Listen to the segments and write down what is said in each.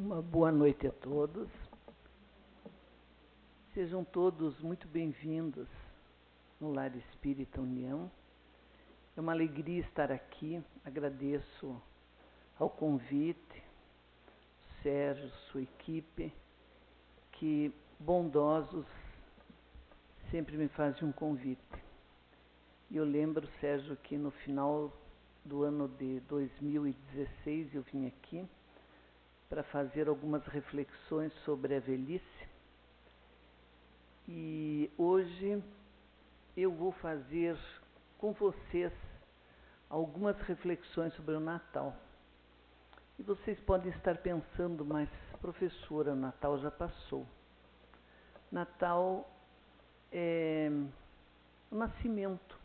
Uma boa noite a todos. Sejam todos muito bem-vindos no Lar Espírita União. É uma alegria estar aqui. Agradeço ao convite, Sérgio, sua equipe, que bondosos sempre me fazem um convite. E eu lembro, Sérgio, que no final do ano de 2016 eu vim aqui para fazer algumas reflexões sobre a velhice. E hoje eu vou fazer com vocês algumas reflexões sobre o Natal. E vocês podem estar pensando, mas professora, o Natal já passou. Natal é o nascimento.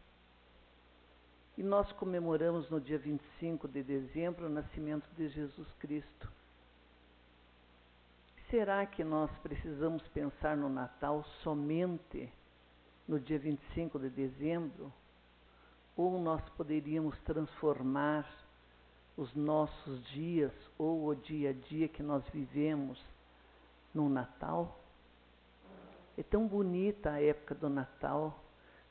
E nós comemoramos no dia 25 de dezembro o nascimento de Jesus Cristo. Será que nós precisamos pensar no Natal somente no dia 25 de dezembro? Ou nós poderíamos transformar os nossos dias ou o dia a dia que nós vivemos no Natal? É tão bonita a época do Natal,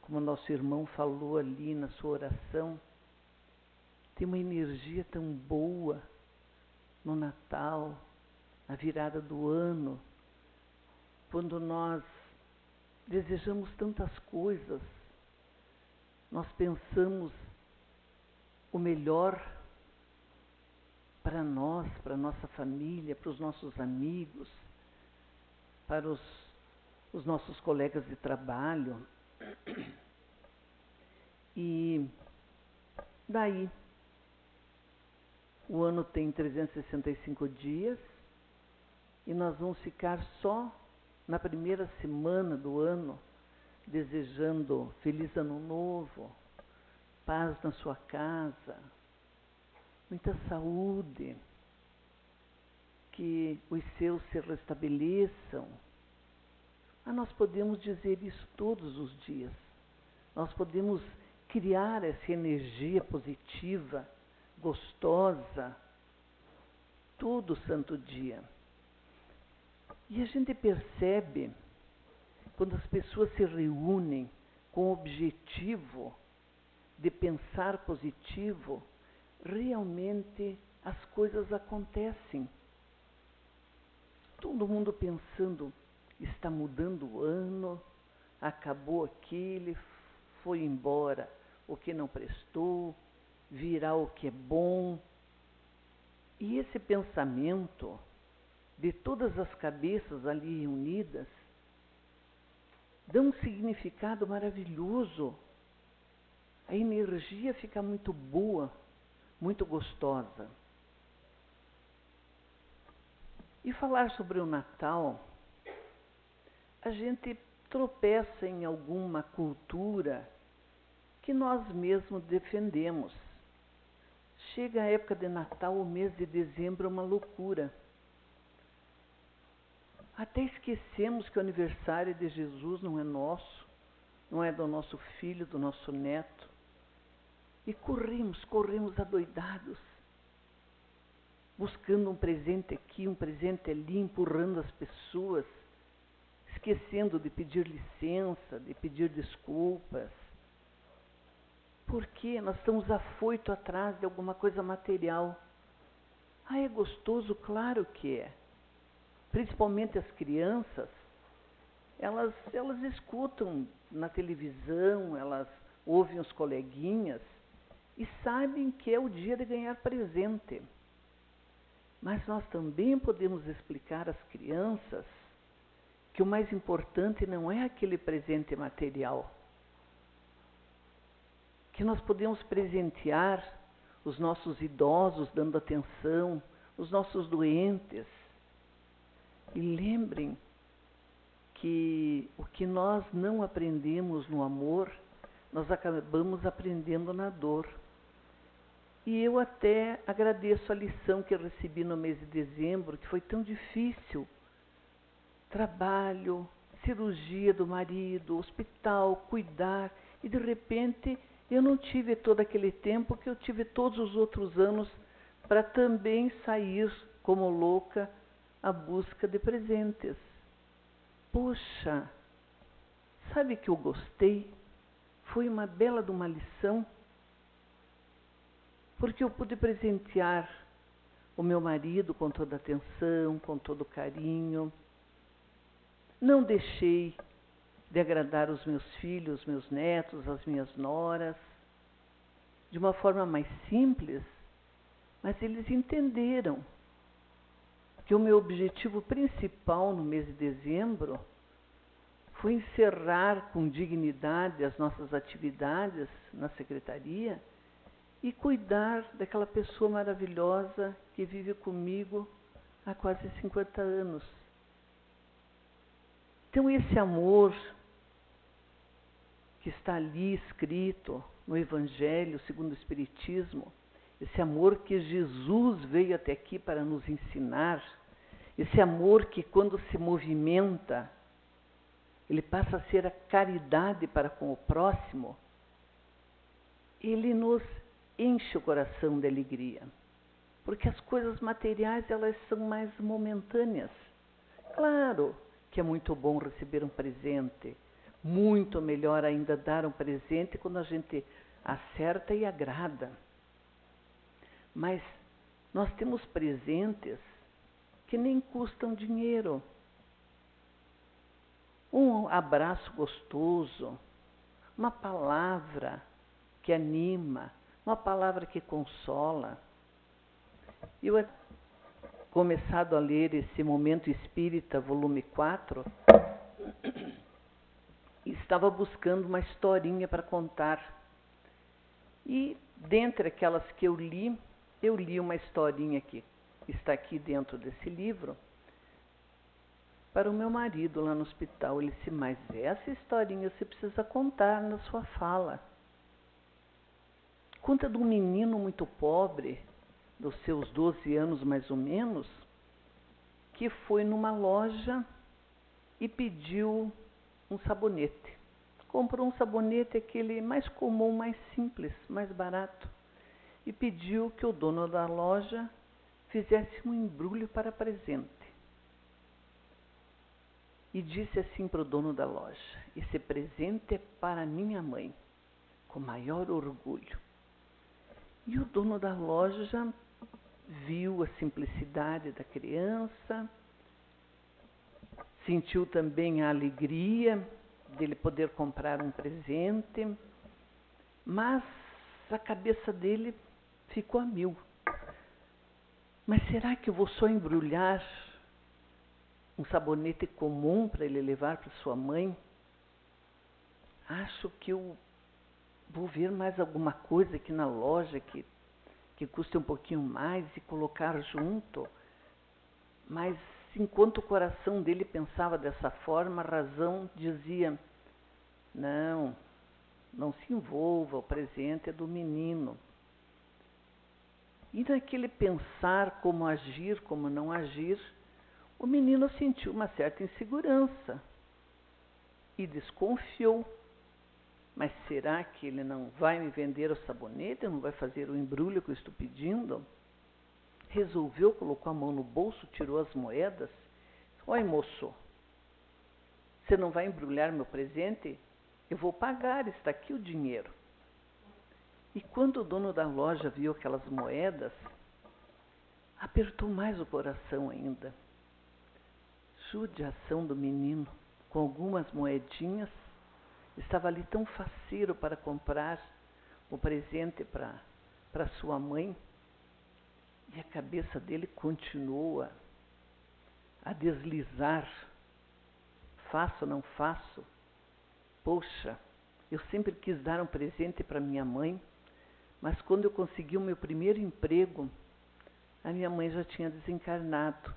como nosso irmão falou ali na sua oração. Tem uma energia tão boa no Natal, a virada do ano, quando nós desejamos tantas coisas, nós pensamos o melhor para nós, para a nossa família, para os nossos amigos, para os nossos colegas de trabalho. E daí, o ano tem 365 dias, e nós vamos ficar só na primeira semana do ano desejando feliz ano novo, paz na sua casa, muita saúde, que os seus se restabeleçam. Nós podemos dizer isso todos os dias. Nós podemos criar essa energia positiva, gostosa, todo santo dia. E a gente percebe, quando as pessoas se reúnem com o objetivo de pensar positivo, realmente as coisas acontecem. Todo mundo pensando, está mudando o ano, acabou aquele, foi embora o que não prestou, virá o que é bom. E esse pensamento de todas as cabeças ali reunidas, dá um significado maravilhoso. A energia fica muito boa, muito gostosa. E falar sobre o Natal, a gente tropeça em alguma cultura que nós mesmos defendemos. Chega a época de Natal, o mês de dezembro é uma loucura. Até esquecemos que o aniversário de Jesus não é nosso, não é do nosso filho, do nosso neto. E corremos adoidados, buscando um presente aqui, um presente ali, empurrando as pessoas, esquecendo de pedir licença, de pedir desculpas. Porque nós estamos afoitos atrás de alguma coisa material. É gostoso? Claro que é. Principalmente as crianças, elas escutam na televisão, elas ouvem os coleguinhas e sabem que é o dia de ganhar presente. Mas nós também podemos explicar às crianças que o mais importante não é aquele presente material. Que nós podemos presentear os nossos idosos dando atenção, os nossos doentes. E lembrem que o que nós não aprendemos no amor, nós acabamos aprendendo na dor. E eu até agradeço a lição que eu recebi no mês de dezembro, que foi tão difícil. Trabalho, cirurgia do marido, hospital, cuidar. E de repente eu não tive todo aquele tempo que eu tive todos os outros anos para também sair como louca a busca de presentes. Poxa, sabe que eu gostei? Foi uma bela de uma lição, porque eu pude presentear o meu marido com toda atenção, com todo carinho. Não deixei de agradar os meus filhos, meus netos, as minhas noras, de uma forma mais simples, mas eles entenderam que o meu objetivo principal no mês de dezembro foi encerrar com dignidade as nossas atividades na secretaria e cuidar daquela pessoa maravilhosa que vive comigo há quase 50 anos. Então, esse amor que está ali escrito no Evangelho segundo o Espiritismo, esse amor que Jesus veio até aqui para nos ensinar, esse amor que, quando se movimenta, ele passa a ser a caridade para com o próximo, ele nos enche o coração de alegria, porque as coisas materiais, elas são mais momentâneas. Claro que é muito bom receber um presente, muito melhor ainda dar um presente quando a gente acerta e agrada. Mas nós temos presentes que nem custam dinheiro. Um abraço gostoso, uma palavra que anima, uma palavra que consola. Eu he começado a ler esse Momento Espírita, volume 4, e estava buscando uma historinha para contar. E, dentre aquelas que eu li uma historinha que está aqui dentro desse livro, para o meu marido lá no hospital. Ele disse, mas essa historinha você precisa contar na sua fala. Conta de um menino muito pobre, dos seus 12 anos mais ou menos, que foi numa loja e pediu um sabonete. Comprou um sabonete, aquele mais comum, mais simples, mais barato, e pediu que o dono da loja fizesse um embrulho para presente. E disse assim para o dono da loja, esse presente é para minha mãe, com maior orgulho. E o dono da loja viu a simplicidade da criança, sentiu também a alegria dele poder comprar um presente, mas a cabeça dele ficou a mil. Mas será que eu vou só embrulhar um sabonete comum para ele levar para sua mãe? Acho que eu vou ver mais alguma coisa aqui na loja que custe um pouquinho mais e colocar junto. Mas enquanto o coração dele pensava dessa forma, a razão dizia, não se envolva, o presente é do menino. E naquele pensar como agir, como não agir, o menino sentiu uma certa insegurança e desconfiou. Mas será que ele não vai me vender o sabonete, não vai fazer o embrulho que eu estou pedindo? Resolveu, colocou a mão no bolso, tirou as moedas. Oi, moço, você não vai embrulhar meu presente? Eu vou pagar, está aqui o dinheiro. E quando o dono da loja viu aquelas moedas, apertou mais o coração ainda. Judiação do menino, com algumas moedinhas, estava ali tão faceiro para comprar o presente para sua mãe, e a cabeça dele continua a deslizar. Faço ou não faço? Poxa, eu sempre quis dar um presente para minha mãe, mas quando eu consegui o meu primeiro emprego, a minha mãe já tinha desencarnado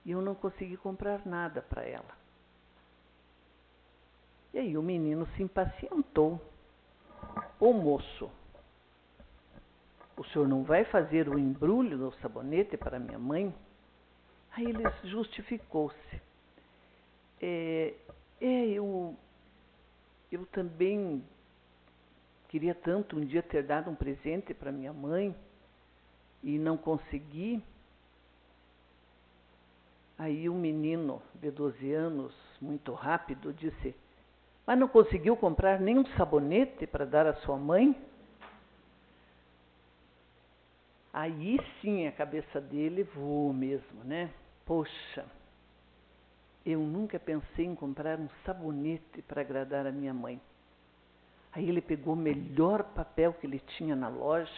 e eu não consegui comprar nada para ela. E aí o menino se impacientou. Ô moço, o senhor não vai fazer o embrulho do sabonete para minha mãe? Aí ele justificou-se. Eu também queria tanto um dia ter dado um presente para minha mãe e não consegui. Aí um menino de 12 anos, muito rápido, disse: mas não conseguiu comprar nenhum sabonete para dar à sua mãe? Aí sim a cabeça dele voou mesmo, né? Poxa, eu nunca pensei em comprar um sabonete para agradar a minha mãe. Aí ele pegou o melhor papel que ele tinha na loja,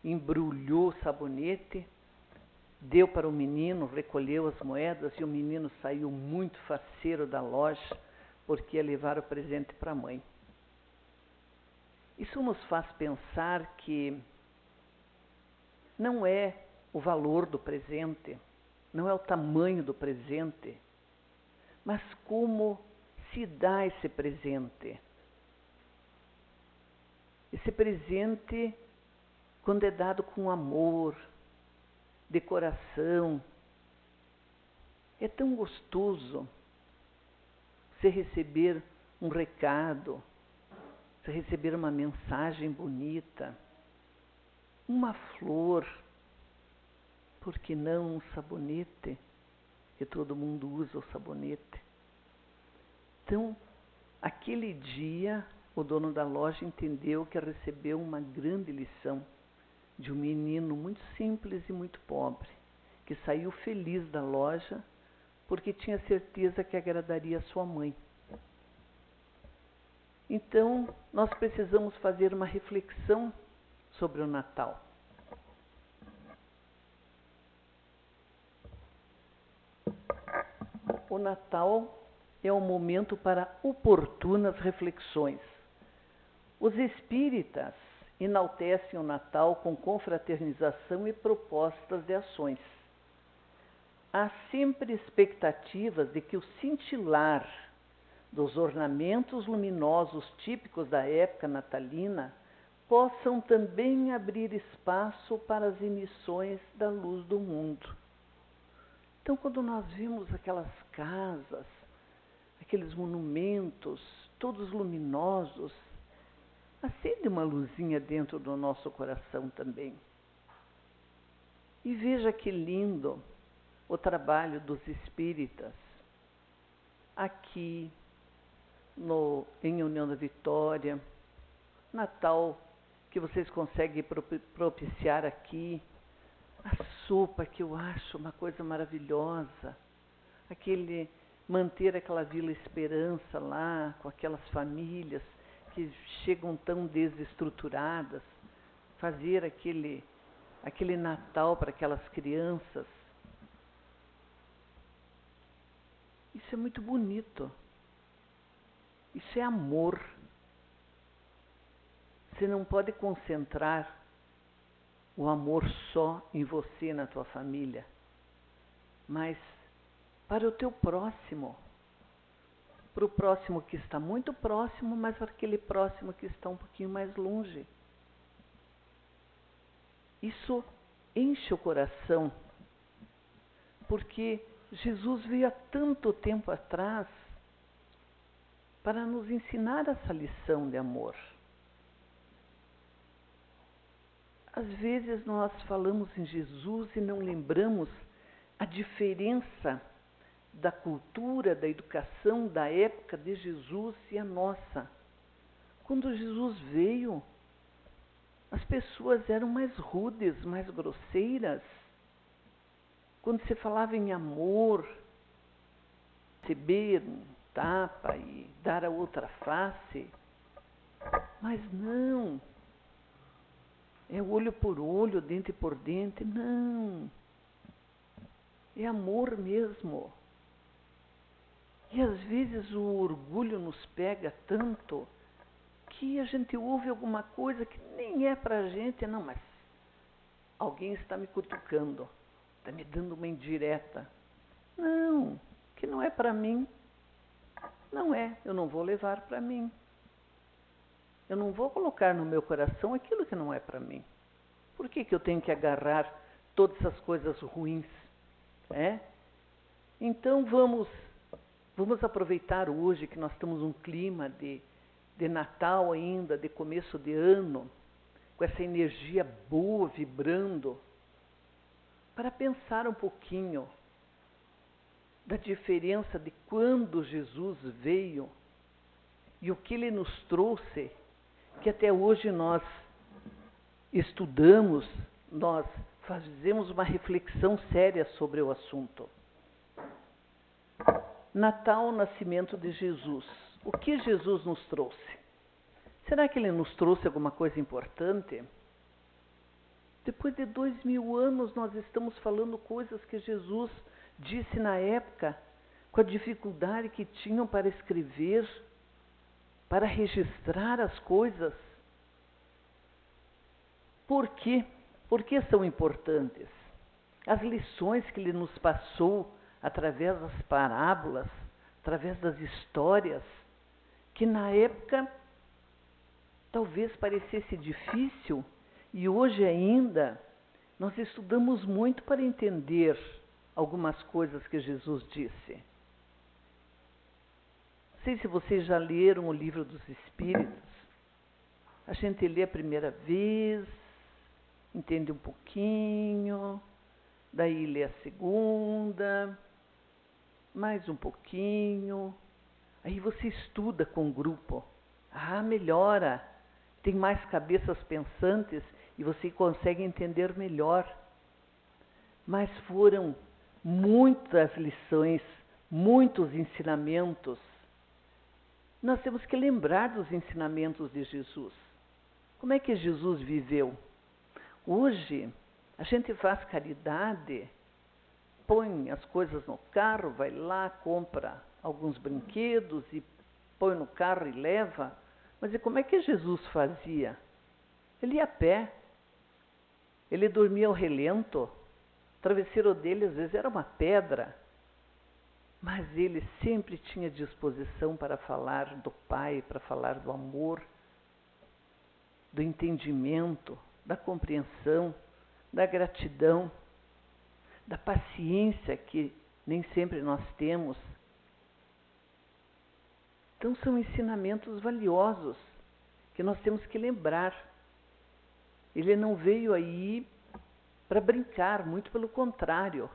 embrulhou o sabonete, deu para o menino, recolheu as moedas e o menino saiu muito faceiro da loja porque ia levar o presente para a mãe. Isso nos faz pensar que não é o valor do presente, não é o tamanho do presente, mas como se dá esse presente. Esse presente, quando é dado com amor, de coração, é tão gostoso você receber um recado, você receber uma mensagem bonita, uma flor, por que não um sabonete? Que todo mundo usa o sabonete. Então, aquele dia, o dono da loja entendeu que recebeu uma grande lição de um menino muito simples e muito pobre, que saiu feliz da loja porque tinha certeza que agradaria a sua mãe. Então, nós precisamos fazer uma reflexão sobre o Natal. O Natal é um momento para oportunas reflexões. Os espíritas enaltecem o Natal com confraternização e propostas de ações. Há sempre expectativas de que o cintilar dos ornamentos luminosos típicos da época natalina possam também abrir espaço para as emissões da luz do mundo. Então, quando nós vimos aquelas casas, aqueles monumentos, todos luminosos, acende uma luzinha dentro do nosso coração também. E veja que lindo o trabalho dos espíritas aqui em União da Vitória, Natal, que vocês conseguem propiciar aqui, a sopa que eu acho uma coisa maravilhosa, manter aquela Vila Esperança lá, com aquelas famílias que chegam tão desestruturadas, fazer aquele Natal para aquelas crianças. Isso é muito bonito. Isso é amor. Você não pode concentrar o amor só em você e na tua família, mas para o teu próximo, para o próximo que está muito próximo, mas para aquele próximo que está um pouquinho mais longe. Isso enche o coração, porque Jesus veio há tanto tempo atrás para nos ensinar essa lição de amor. Às vezes nós falamos em Jesus e não lembramos a diferença da cultura, da educação, da época de Jesus e a nossa. Quando Jesus veio, as pessoas eram mais rudes, mais grosseiras. Quando se falava em amor, receber um tapa e dar a outra face, mas não, é olho por olho, dente por dente, não, é amor mesmo. E às vezes o orgulho nos pega tanto que a gente ouve alguma coisa que nem é para a gente, não, mas alguém está me cutucando, está me dando uma indireta. Não, que não é para mim. Não é, eu não vou levar para mim. Eu não vou colocar no meu coração aquilo que não é para mim. Por que eu tenho que agarrar todas essas coisas ruins? Então vamos aproveitar hoje que nós estamos num clima de Natal ainda, de começo de ano, com essa energia boa vibrando, para pensar um pouquinho da diferença de quando Jesus veio e o que ele nos trouxe, que até hoje nós estudamos, nós fazemos uma reflexão séria sobre o assunto. Natal, nascimento de Jesus. O que Jesus nos trouxe? Será que ele nos trouxe alguma coisa importante? Depois de 2000 anos, nós estamos falando coisas que Jesus disse na época, com a dificuldade que tinham para escrever, para registrar as coisas. Por quê? Por que são importantes? As lições que ele nos passou através das parábolas, através das histórias, que na época talvez parecesse difícil, e hoje ainda nós estudamos muito para entender algumas coisas que Jesus disse. Não sei se vocês já leram o Livro dos Espíritos. A gente lê a primeira vez, entende um pouquinho, daí lê a segunda, mais um pouquinho, aí você estuda com o grupo. Melhora, tem mais cabeças pensantes e você consegue entender melhor. Mas foram muitas lições, muitos ensinamentos. Nós temos que lembrar dos ensinamentos de Jesus. Como é que Jesus viveu? Hoje, a gente faz caridade, põe as coisas no carro, vai lá, compra alguns brinquedos e põe no carro e leva. Mas e como é que Jesus fazia? Ele ia a pé, ele dormia ao relento, o travesseiro dele às vezes era uma pedra, mas ele sempre tinha disposição para falar do Pai, para falar do amor, do entendimento, da compreensão, da gratidão, da paciência que nem sempre nós temos. Então são ensinamentos valiosos que nós temos que lembrar. Ele não veio aí para brincar, muito pelo contrário,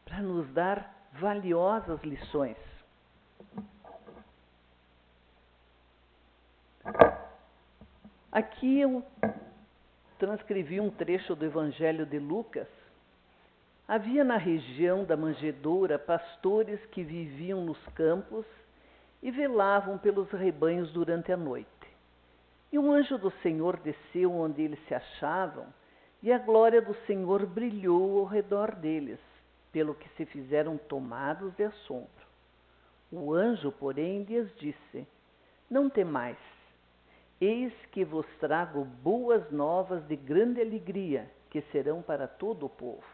para nos dar valiosas lições. Aqui eu transcrevi um trecho do Evangelho de Lucas. Havia na região da manjedoura pastores que viviam nos campos e velavam pelos rebanhos durante a noite. E um anjo do Senhor desceu onde eles se achavam, e a glória do Senhor brilhou ao redor deles, pelo que se fizeram tomados de assombro. O anjo, porém, lhes disse: Não temais, eis que vos trago boas novas de grande alegria, que serão para todo o povo.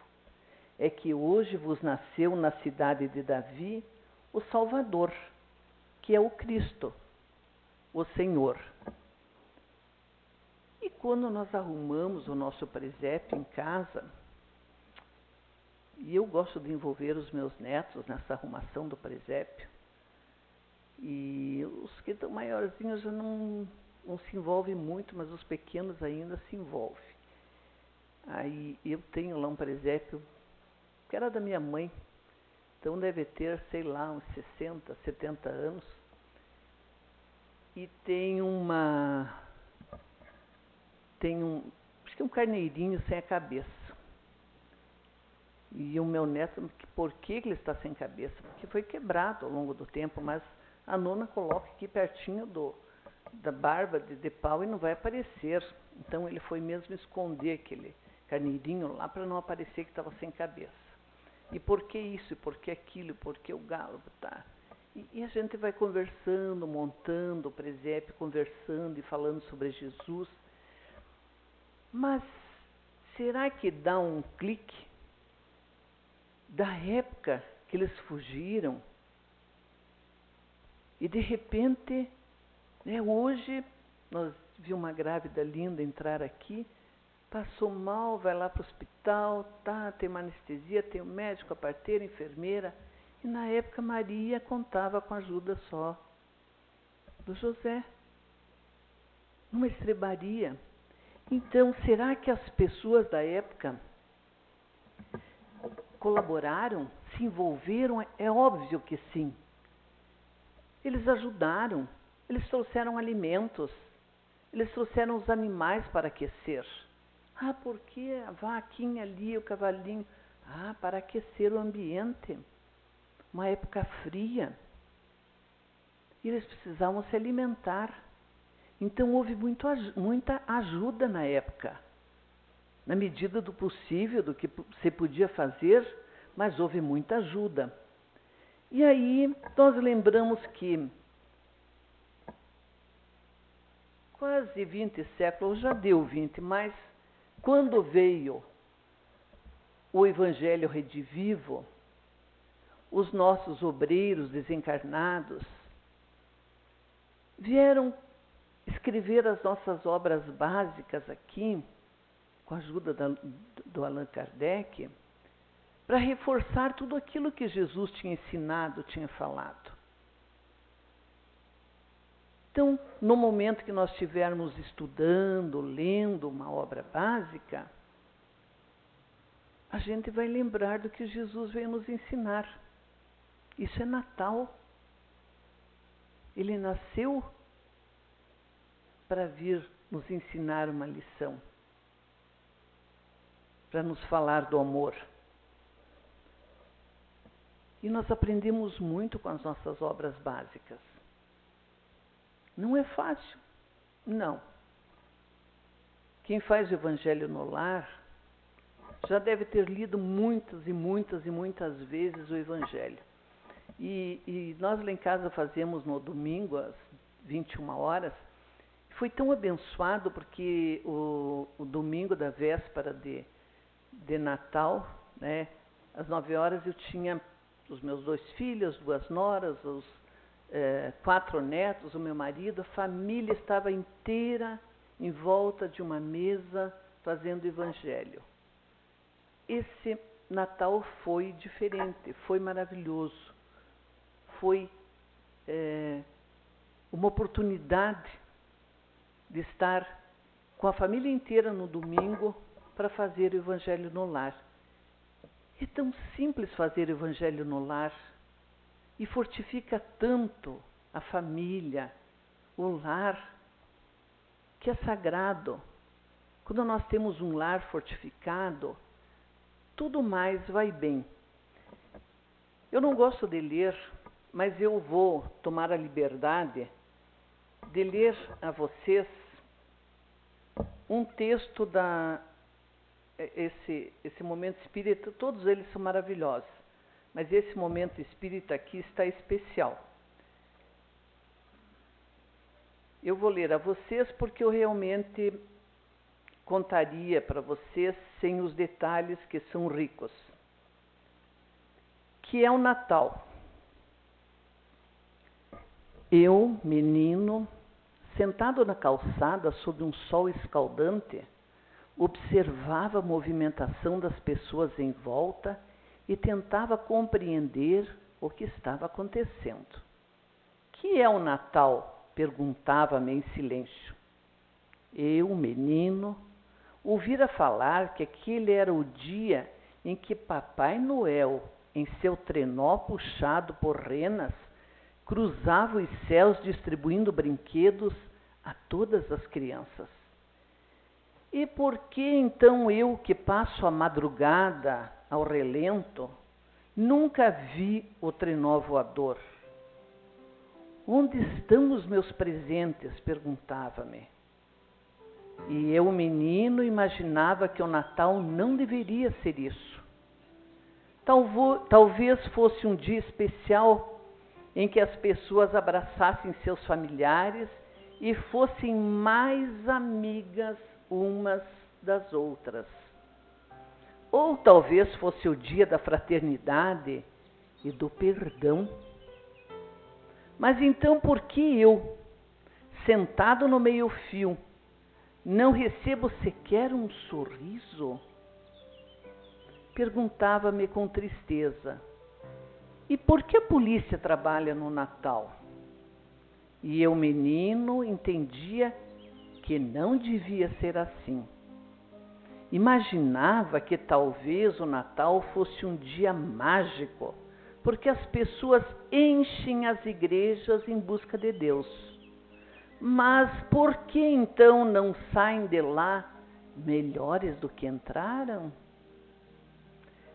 É que hoje vos nasceu na cidade de Davi o Salvador, que é o Cristo, o Senhor. E quando nós arrumamos o nosso presépio em casa, e eu gosto de envolver os meus netos nessa arrumação do presépio, e os que estão maiorzinhos já não se envolvem muito, mas os pequenos ainda se envolvem. Aí eu tenho lá um presépio que era da minha mãe, então deve ter, sei lá, uns 60, 70 anos, e tem acho que um carneirinho sem a cabeça. E o meu neto, por que ele está sem cabeça? Porque foi quebrado ao longo do tempo, mas a nona coloca aqui pertinho da barba de pau e não vai aparecer. Então ele foi mesmo esconder aquele carneirinho lá para não aparecer que estava sem cabeça. E por que isso? E por que aquilo? E por que o galo? Tá? E a gente vai conversando, montando o presépio, conversando e falando sobre Jesus. Mas será que dá um clique da época que eles fugiram? E de repente, hoje, nós vimos uma grávida linda entrar aqui, passou mal, vai lá para o hospital, tem uma anestesia, tem o médico, a parteira, a enfermeira. E na época Maria contava com a ajuda só do José, numa estrebaria. Então, será que as pessoas da época colaboraram, se envolveram? É óbvio que sim. Eles ajudaram, eles trouxeram alimentos, eles trouxeram os animais para aquecer. Ah, por que a vaquinha ali, o cavalinho? Ah, para aquecer o ambiente. Uma época fria. E eles precisavam se alimentar. Então houve muita ajuda na época. Na medida do possível, do que se podia fazer, mas houve muita ajuda. E aí nós lembramos que quase 20 séculos, já deu 20, mas quando veio o Evangelho redivivo, os nossos obreiros desencarnados vieram escrever as nossas obras básicas aqui, com a ajuda do Allan Kardec, para reforçar tudo aquilo que Jesus tinha ensinado, tinha falado. Então, no momento que nós estivermos estudando, lendo uma obra básica, a gente vai lembrar do que Jesus veio nos ensinar. Isso é Natal. Ele nasceu para vir nos ensinar uma lição, para nos falar do amor. E nós aprendemos muito com as nossas obras básicas. Não é fácil, não. Quem faz o Evangelho no Lar já deve ter lido muitas e muitas e muitas vezes o Evangelho. E nós lá em casa fazemos no domingo, às 21 horas. Foi tão abençoado porque o domingo da véspera de Natal, né, às 9 horas eu tinha os meus 2 filhos, 2 noras, os 4 netos, o meu marido, a família estava inteira em volta de uma mesa fazendo o Evangelho. Esse Natal foi diferente, foi maravilhoso. Foi uma oportunidade de estar com a família inteira no domingo para fazer o Evangelho no Lar. É tão simples fazer o Evangelho no lar e fortifica tanto a família, o lar, que é sagrado. Quando nós temos um lar fortificado, tudo mais vai bem. Eu não gosto de ler, mas eu vou tomar a liberdade de ler a vocês um texto esse momento espírita. Todos eles são maravilhosos, mas esse momento espírita aqui está especial. Eu vou ler a vocês porque eu realmente contaria para vocês sem os detalhes que são ricos. Que é o Natal. Eu, menino, sentado na calçada sob um sol escaldante, observava a movimentação das pessoas em volta e tentava compreender o que estava acontecendo. Que é o Natal? Perguntava-me em silêncio. Eu, menino, ouvira falar que aquele era o dia em que Papai Noel, em seu trenó puxado por renas, cruzava os céus distribuindo brinquedos a todas as crianças. E por que então eu, que passo a madrugada ao relento, nunca vi o trenó voador? Onde estão os meus presentes? Perguntava-me. E eu, menino, imaginava que o Natal não deveria ser isso. Talvez fosse um dia especial em que as pessoas abraçassem seus familiares e fossem mais amigas umas das outras. Ou talvez fosse o dia da fraternidade e do perdão. Mas então por que eu, sentado no meio-fio, não recebo sequer um sorriso? Perguntava-me com tristeza. E por que a polícia trabalha no Natal? E eu, menino, entendia que não devia ser assim. Imaginava que talvez o Natal fosse um dia mágico, porque as pessoas enchem as igrejas em busca de Deus. Mas por que então não saem de lá melhores do que entraram?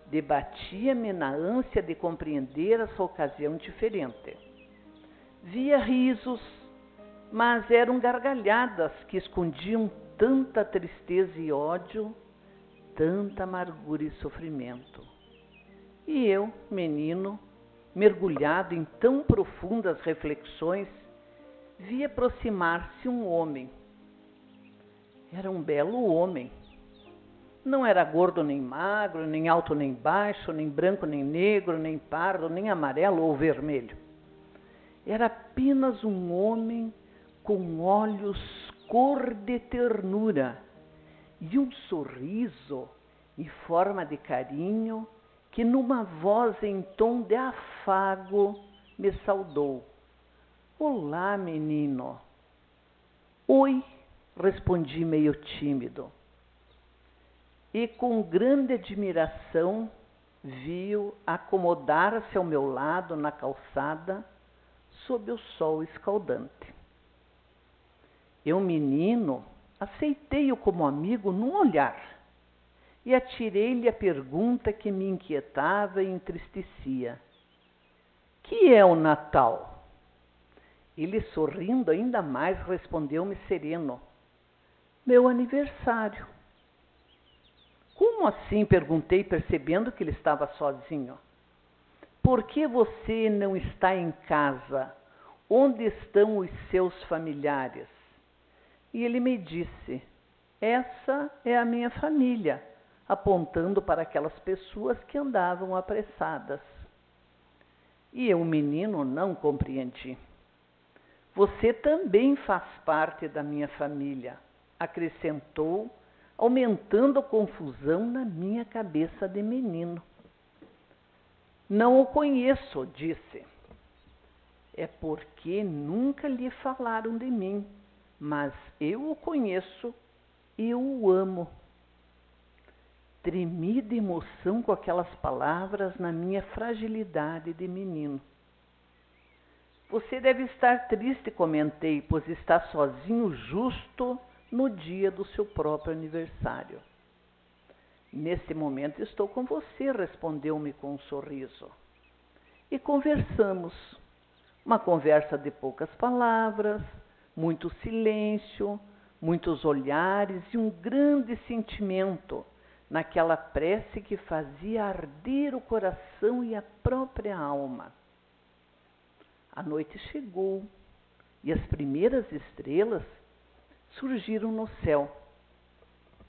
Debatia-me na ânsia de compreender essa ocasião diferente. Via risos, mas eram gargalhadas que escondiam tanta tristeza e ódio, tanta amargura e sofrimento. E eu, menino, mergulhado em tão profundas reflexões, vi aproximar-se um homem. Era um belo homem. Não era gordo nem magro, nem alto nem baixo, nem branco nem negro, nem pardo, nem amarelo ou vermelho. Era apenas um homem com olhos cor de ternura e um sorriso em forma de carinho que numa voz em tom de afago me saudou. Olá, menino. Oi, respondi meio tímido. E com grande admiração vi-o acomodar-se ao meu lado na calçada sob o sol escaldante. Eu, menino, aceitei-o como amigo num olhar e atirei-lhe a pergunta que me inquietava e entristecia. Que é o Natal? Ele, sorrindo ainda mais, respondeu-me sereno. Meu aniversário. Como assim? Perguntei, percebendo que ele estava sozinho. Por que você não está em casa? Onde estão os seus familiares? E ele me disse, essa é a minha família, apontando para aquelas pessoas que andavam apressadas. E eu, menino, não compreendi. Você também faz parte da minha família, acrescentou, aumentando a confusão na minha cabeça de menino. Não o conheço, disse. É porque nunca lhe falaram de mim, mas eu o conheço e o amo. Tremi de emoção com aquelas palavras na minha fragilidade de menino. Você deve estar triste, comentei, pois está sozinho justo no dia do seu próprio aniversário. Nesse momento estou com você, respondeu-me com um sorriso. E conversamos. Uma conversa de poucas palavras, muito silêncio, muitos olhares e um grande sentimento naquela prece que fazia arder o coração e a própria alma. A noite chegou e as primeiras estrelas surgiram no céu.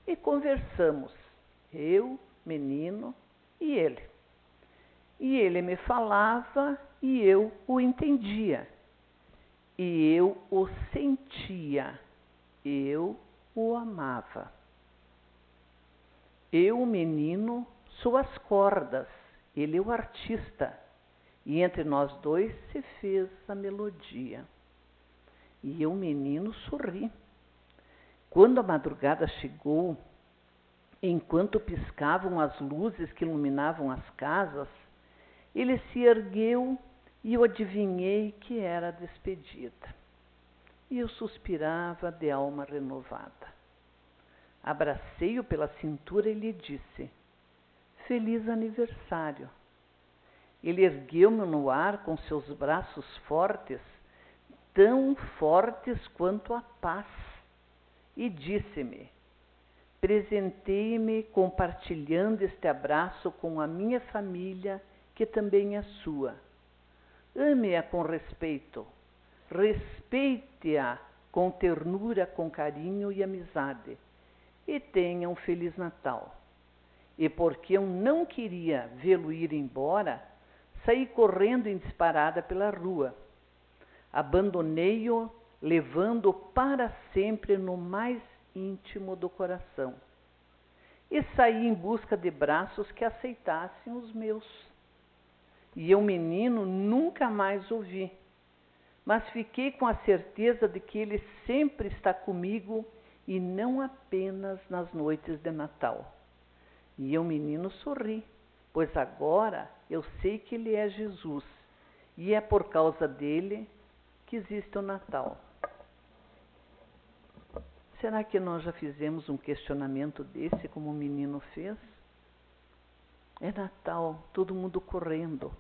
E conversamos, eu, menino e ele. E ele me falava e eu o entendia. E eu o sentia, eu o amava. Eu, menino, sou as cordas, ele o artista. E entre nós dois se fez a melodia. E eu, menino, sorri. Quando a madrugada chegou, enquanto piscavam as luzes que iluminavam as casas, ele se ergueu e eu adivinhei que era a despedida. E eu suspirava de alma renovada. Abracei-o pela cintura e lhe disse, feliz aniversário. Ele ergueu-me no ar com seus braços fortes, tão fortes quanto a paz, e disse-me, presenteie-me compartilhando este abraço com a minha família, que também é sua. Ame-a com respeito, respeite-a com ternura, com carinho e amizade, e tenha um Feliz Natal. E porque eu não queria vê-lo ir embora, saí correndo em disparada pela rua. Abandonei-o, levando-o para sempre no mais íntimo do coração. E saí em busca de braços que aceitassem os meus. E eu, menino, nunca mais o vi, mas fiquei com a certeza de que ele sempre está comigo e não apenas nas noites de Natal. E o menino sorri, pois agora eu sei que ele é Jesus, e é por causa dele que existe o Natal. Será que nós já fizemos um questionamento desse, como o menino fez? É Natal, todo mundo correndo.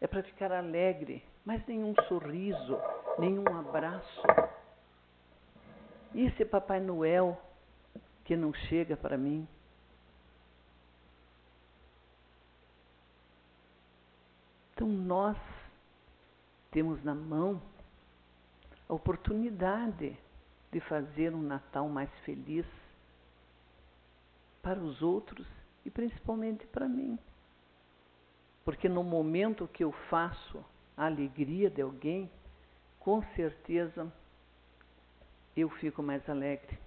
É para ficar alegre, mas nenhum sorriso, nenhum abraço. E esse Papai Noel que não chega para mim? Então nós temos na mão a oportunidade de fazer um Natal mais feliz para os outros e principalmente para mim. Porque no momento que eu faço a alegria de alguém, com certeza eu fico mais alegre.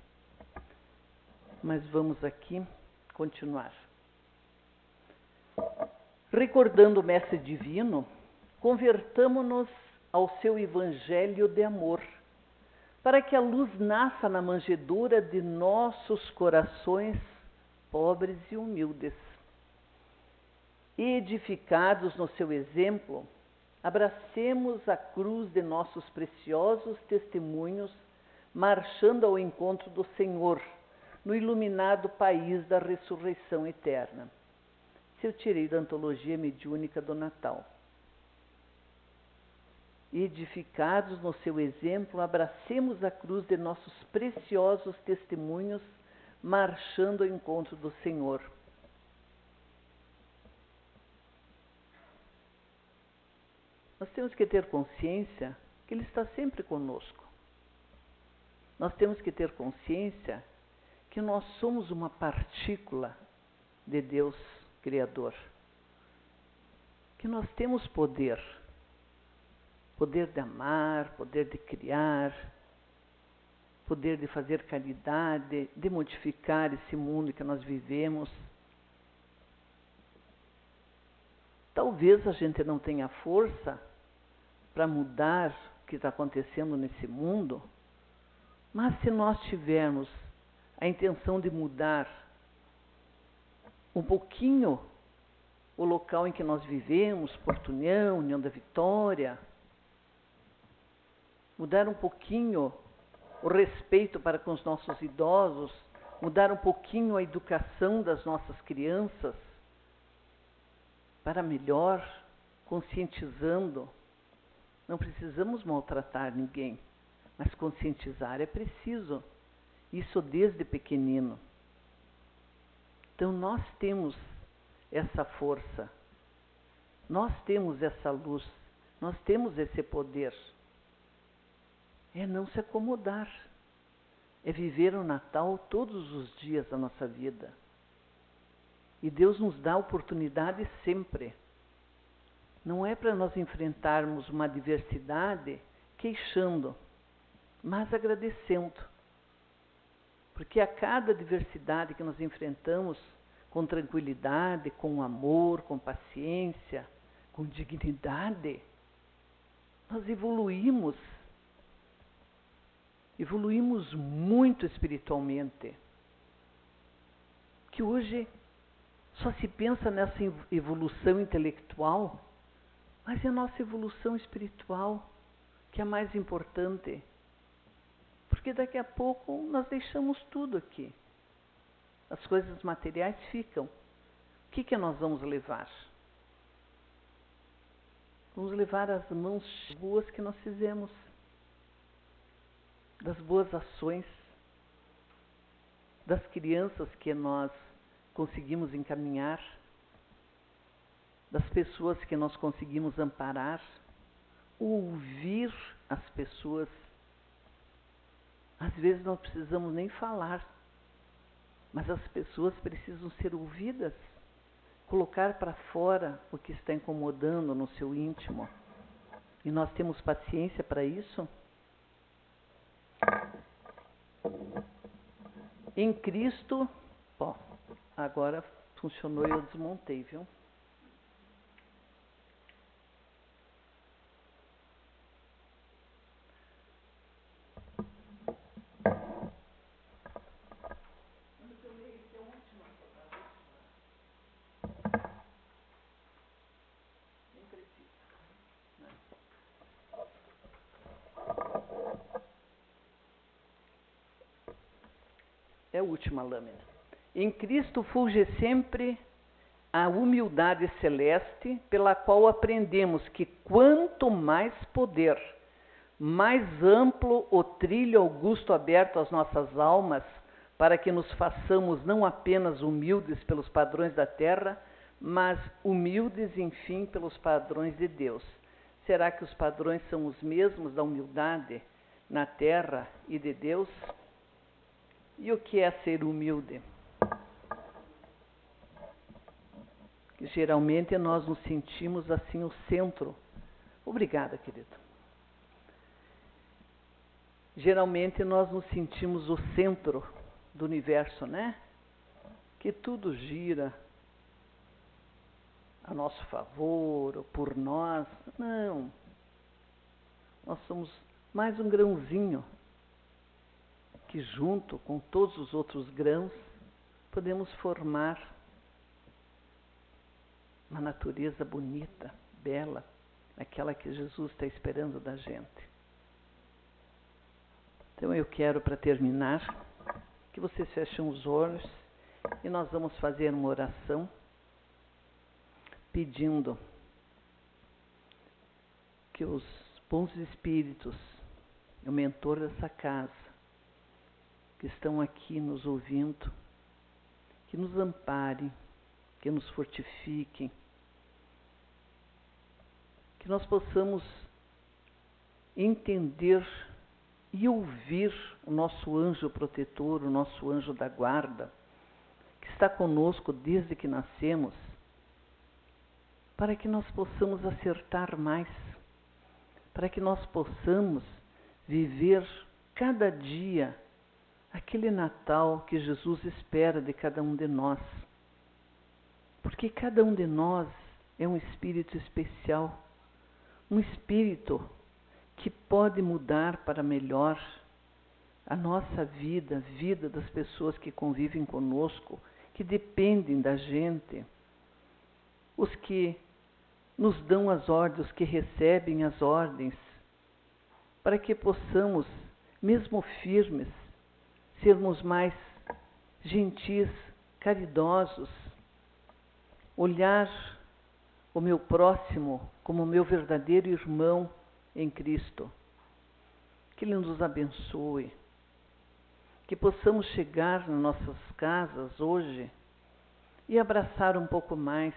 Mas vamos aqui continuar. Recordando o Mestre Divino, convertamo-nos ao seu Evangelho de amor, para que a luz nasça na manjedoura de nossos corações pobres e humildes. E edificados no seu exemplo, abracemos a cruz de nossos preciosos testemunhos, marchando ao encontro do Senhor, no iluminado país da ressurreição eterna. Isso eu tirei da Antologia Mediúnica do Natal. Edificados no seu exemplo, abracemos a cruz de nossos preciosos testemunhos, marchando ao encontro do Senhor. Nós temos que ter consciência que Ele está sempre conosco. Nós temos que ter consciência que nós somos uma partícula de Deus Criador. Que nós temos poder. Poder de amar, poder de criar, poder de fazer caridade, de modificar esse mundo que nós vivemos. Talvez a gente não tenha força para mudar o que está acontecendo nesse mundo, mas se nós tivermos a intenção de mudar um pouquinho o local em que nós vivemos, Portunhão, União da Vitória, mudar um pouquinho o respeito para com os nossos idosos, mudar um pouquinho a educação das nossas crianças, para melhor, conscientizando. Não precisamos maltratar ninguém, mas conscientizar é preciso. Isso desde pequenino. Então nós temos essa força, nós temos essa luz, nós temos esse poder. É não se acomodar, é viver o Natal todos os dias da nossa vida. E Deus nos dá a oportunidade sempre. Não é para nós enfrentarmos uma adversidade queixando, mas agradecendo. Porque a cada adversidade que nós enfrentamos com tranquilidade, com amor, com paciência, com dignidade, nós evoluímos muito espiritualmente. Que hoje só se pensa nessa evolução intelectual, mas é a nossa evolução espiritual que é a mais importante. Porque daqui a pouco nós deixamos tudo aqui. As coisas materiais ficam. O que nós vamos levar? Vamos levar as mãos boas que nós fizemos, das boas ações, das crianças que nós conseguimos encaminhar, das pessoas que nós conseguimos amparar, ouvir as pessoas. Às vezes não precisamos nem falar, mas as pessoas precisam ser ouvidas, colocar para fora o que está incomodando no seu íntimo. E nós temos paciência para isso? Em Cristo, ó, agora funcionou e eu desmontei, viu? é a última lâmina. Em Cristo fulge sempre a humildade celeste, pela qual aprendemos que quanto mais poder, mais amplo o trilho augusto aberto às nossas almas, para que nos façamos não apenas humildes pelos padrões da terra, mas humildes, enfim, pelos padrões de Deus. Será que os padrões são os mesmos da humildade na terra e de Deus? E o que é ser humilde? Que geralmente nós nos sentimos assim o centro. Obrigada, querido. Geralmente nós nos sentimos o centro do universo, né? Que tudo gira a nosso favor, ou por nós. Não. Nós somos mais um grãozinho que, junto com todos os outros grãos, podemos formar uma natureza bonita, bela, aquela que Jesus está esperando da gente. Então eu quero, para terminar, que vocês fechem os olhos e nós vamos fazer uma oração pedindo que os bons espíritos, o mentor dessa casa, que estão aqui nos ouvindo, que nos amparem, que nos fortifiquem, que nós possamos entender e ouvir o nosso anjo protetor, o nosso anjo da guarda, que está conosco desde que nascemos, para que nós possamos acertar mais, para que nós possamos viver cada dia aquele Natal que Jesus espera de cada um de nós. Porque cada um de nós é um espírito especial, um espírito que pode mudar para melhor a nossa vida, a vida das pessoas que convivem conosco, que dependem da gente, os que nos dão as ordens, os que recebem as ordens, para que possamos, mesmo firmes, sermos mais gentis, caridosos, olhar o meu próximo como meu verdadeiro irmão em Cristo. Que Ele nos abençoe, que possamos chegar nas nossas casas hoje e abraçar um pouco mais,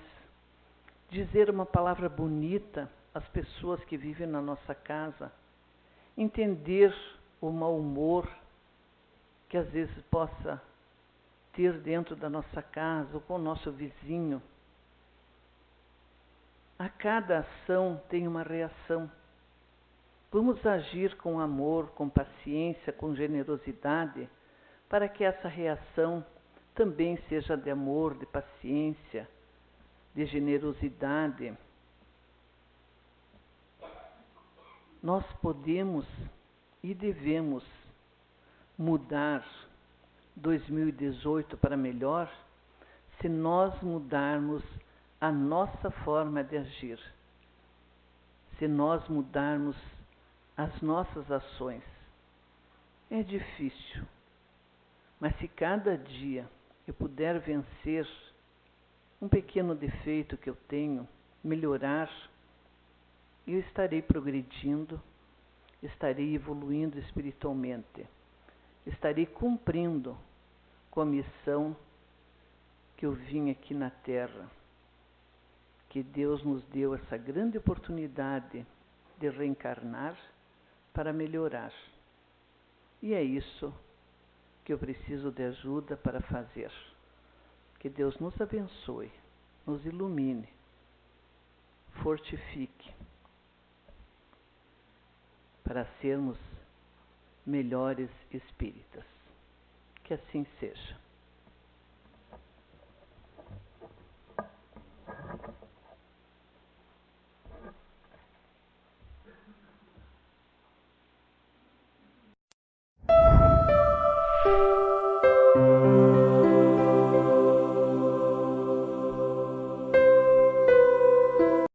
dizer uma palavra bonita às pessoas que vivem na nossa casa, entender o mau humor que às vezes possa ter dentro da nossa casa ou com o nosso vizinho. A cada ação tem uma reação. Vamos agir com amor, com paciência, com generosidade, para que essa reação também seja de amor, de paciência, de generosidade. Nós podemos e devemos mudar 2018 para melhor se nós mudarmos a nossa forma de agir, se nós mudarmos as nossas ações. É difícil, mas se cada dia eu puder vencer um pequeno defeito que eu tenho, melhorar, eu estarei progredindo, estarei evoluindo espiritualmente, estarei cumprindo com a missão que eu vim aqui na Terra, que Deus nos deu essa grande oportunidade de reencarnar para melhorar. E é isso que eu preciso de ajuda para fazer. Que Deus nos abençoe, nos ilumine, fortifique, para sermos melhores espíritas. Que assim seja.